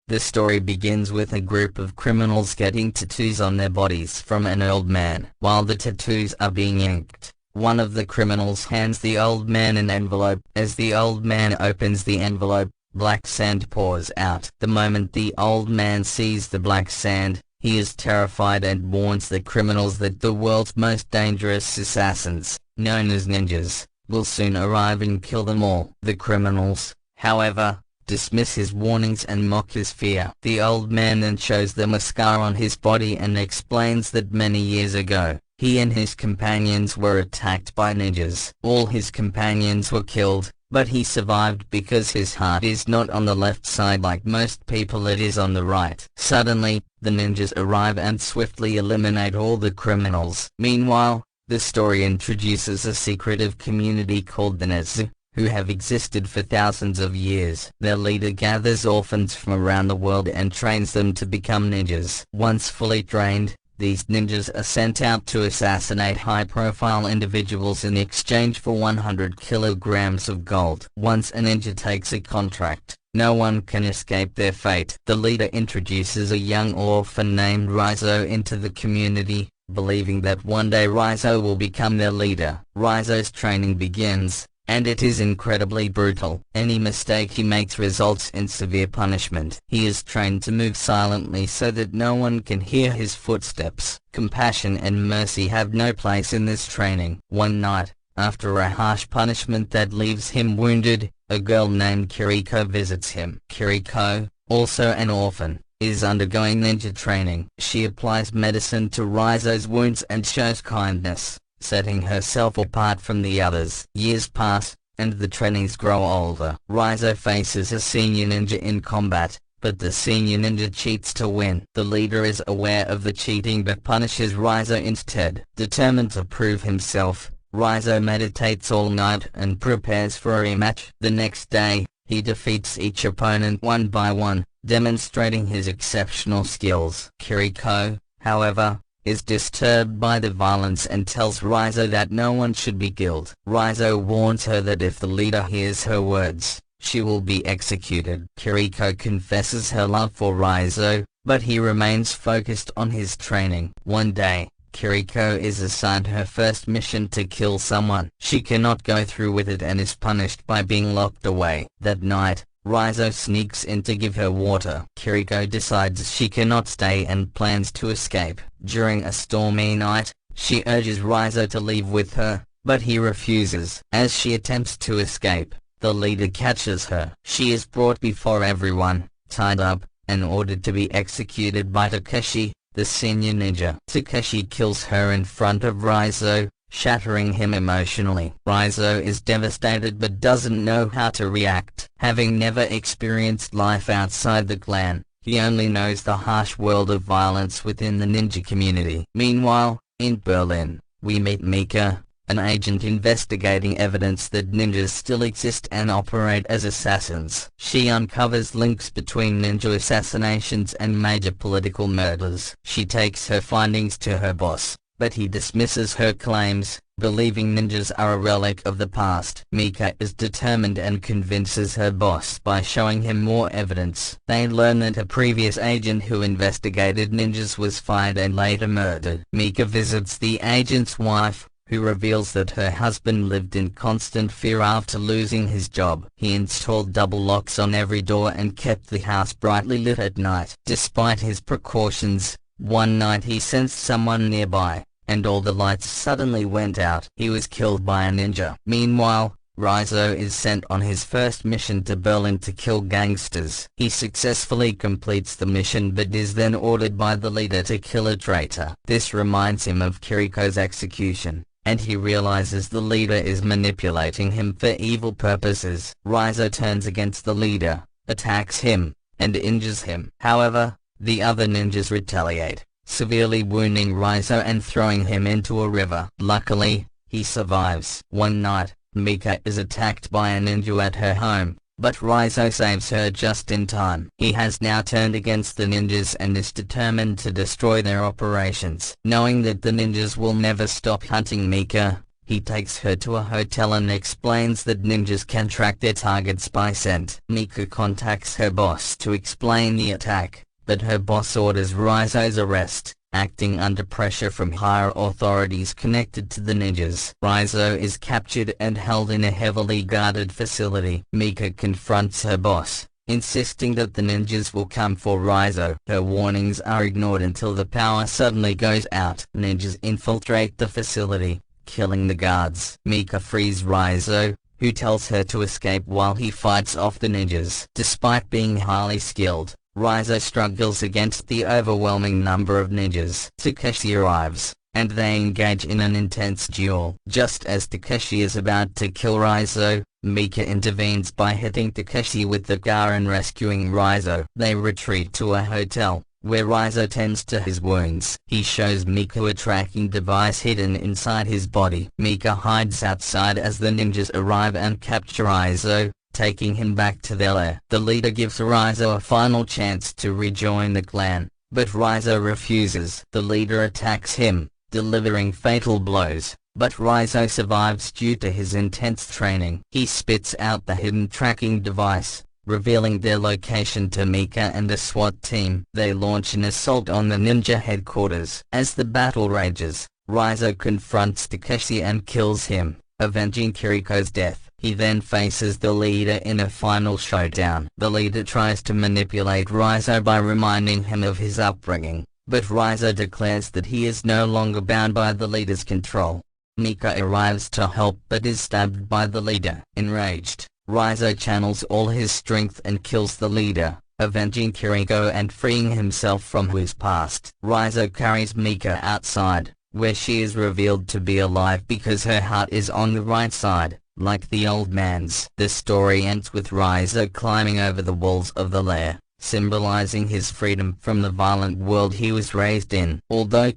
The story begins with a group of criminals getting tattoos on their bodies from an old man. While the tattoos are being inked, one of the criminals hands the old man an envelope. As the old man opens the envelope, black sand pours out. The moment the old man sees the black sand, he is terrified and warns the criminals that the world's most dangerous assassins, known as ninjas, will soon arrive and kill them all. The criminals, however, dismiss his warnings and mock his fear. The old man then shows them a scar on his body and explains that many years ago, he and his companions were attacked by ninjas. All his companions were killed, but he survived because his heart is not on the left side like most people, it is on the right. Suddenly, the ninjas arrive and swiftly eliminate all the criminals. Meanwhile, the story introduces a secretive community called the Raizo, who have existed for thousands of years. Their leader gathers orphans from around the world and trains them to become ninjas. Once fully trained, these ninjas are sent out to assassinate high-profile individuals in exchange for 100 kilograms of gold. Once a ninja takes a contract, no one can escape their fate. The leader introduces a young orphan named Raizo into the community, believing that one day Raizo will become their leader. Raizo's training begins, and it is incredibly brutal. Any mistake he makes results in severe punishment. He is trained to move silently so that no one can hear his footsteps. Compassion and mercy have no place in this training. One night, after a harsh punishment that leaves him wounded, a girl named Kiriko visits him. Kiriko, also an orphan, is undergoing ninja training. She applies medicine to Raizo's wounds and shows kindness, setting herself apart from the others. Years pass, and the trainees grow older. Raizo faces a senior ninja in combat, but the senior ninja cheats to win. The leader is aware of the cheating but punishes Raizo instead. Determined to prove himself, Raizo meditates all night and prepares for a rematch. The next day, he defeats each opponent one by one, demonstrating his exceptional skills. Kiriko, however, is disturbed by the violence and tells Raizo that no one should be killed. Raizo warns her that if the leader hears her words, she will be executed. Kiriko confesses her love for Raizo, but he remains focused on his training. One day, Kiriko is assigned her first mission to kill someone. She cannot go through with it and is punished by being locked away. That night, Raizo sneaks in to give her water. Kiriko decides she cannot stay and plans to escape. During a stormy night, she urges Raizo to leave with her, but he refuses. As she attempts to escape, the leader catches her. She is brought before everyone, tied up, and ordered to be executed by Takeshi, the senior ninja. Takeshi kills her in front of Raizo, shattering him emotionally. Raizo is devastated but doesn't know how to react. Having never experienced life outside the clan, he only knows the harsh world of violence within the ninja community. Meanwhile, in Berlin, we meet Mika, an agent investigating evidence that ninjas still exist and operate as assassins. She uncovers links between ninja assassinations and major political murders. She takes her findings to her boss, but he dismisses her claims, believing ninjas are a relic of the past. Mika is determined and convinces her boss by showing him more evidence. They learn that a previous agent who investigated ninjas was fired and later murdered. Mika visits the agent's wife, who reveals that her husband lived in constant fear after losing his job. He installed double locks on every door and kept the house brightly lit at night. Despite his precautions, one night he sensed someone nearby, and all the lights suddenly went out. He was killed by a ninja. Meanwhile, Raizo is sent on his first mission to Berlin to kill gangsters. He successfully completes the mission but is then ordered by the leader to kill a traitor. This reminds him of Kiriko's execution, and he realizes the leader is manipulating him for evil purposes. Raizo turns against the leader, attacks him, and injures him. However, the other ninjas retaliate, severely wounding Raizo and throwing him into a river. Luckily, he survives. One night, Mika is attacked by a ninja at her home, but Raizo saves her just in time. He has now turned against the ninjas and is determined to destroy their operations. Knowing that the ninjas will never stop hunting Mika, He takes her to a hotel and explains that ninjas can track their targets by scent. Mika contacts her boss to explain the attack, but her boss orders Raizo's arrest, acting under pressure from higher authorities connected to the ninjas. Raizo is captured and held in a heavily guarded facility. Mika confronts her boss, insisting that the ninjas will come for Raizo. Her warnings are ignored until the power suddenly goes out. Ninjas infiltrate the facility, killing the guards. Mika frees Raizo, who tells her to escape while he fights off the ninjas. Despite being highly skilled, Raizo struggles against the overwhelming number of ninjas. Takeshi arrives, and they engage in an intense duel. Just as Takeshi is about to kill Raizo, Mika intervenes by hitting Takeshi with the car and rescuing Raizo. They retreat to a hotel, where Raizo tends to his wounds. He shows Mika a tracking device hidden inside his body. Mika hides outside as the ninjas arrive and capture Raizo, taking him back to their lair. The leader gives Raizo a final chance to rejoin the clan, but Raizo refuses. The leader attacks him, delivering fatal blows, but Raizo survives due to his intense training. He spits out the hidden tracking device, revealing their location to Mika and the SWAT team. They launch an assault on the ninja headquarters. As the battle rages, Raizo confronts Takeshi and kills him, avenging Kiriko's death. He then faces the leader in a final showdown. The leader tries to manipulate Raizo by reminding him of his upbringing, but Raizo declares that he is no longer bound by the leader's control. Mika arrives to help but is stabbed by the leader. Enraged, Raizo channels all his strength and kills the leader, avenging Kiriko and freeing himself from his past. Raizo carries Mika outside, where she is revealed to be alive because her heart is on the right side, like the old man's. The story ends with Raizo climbing over the walls of the lair, symbolizing his freedom from the violent world he was raised in. Although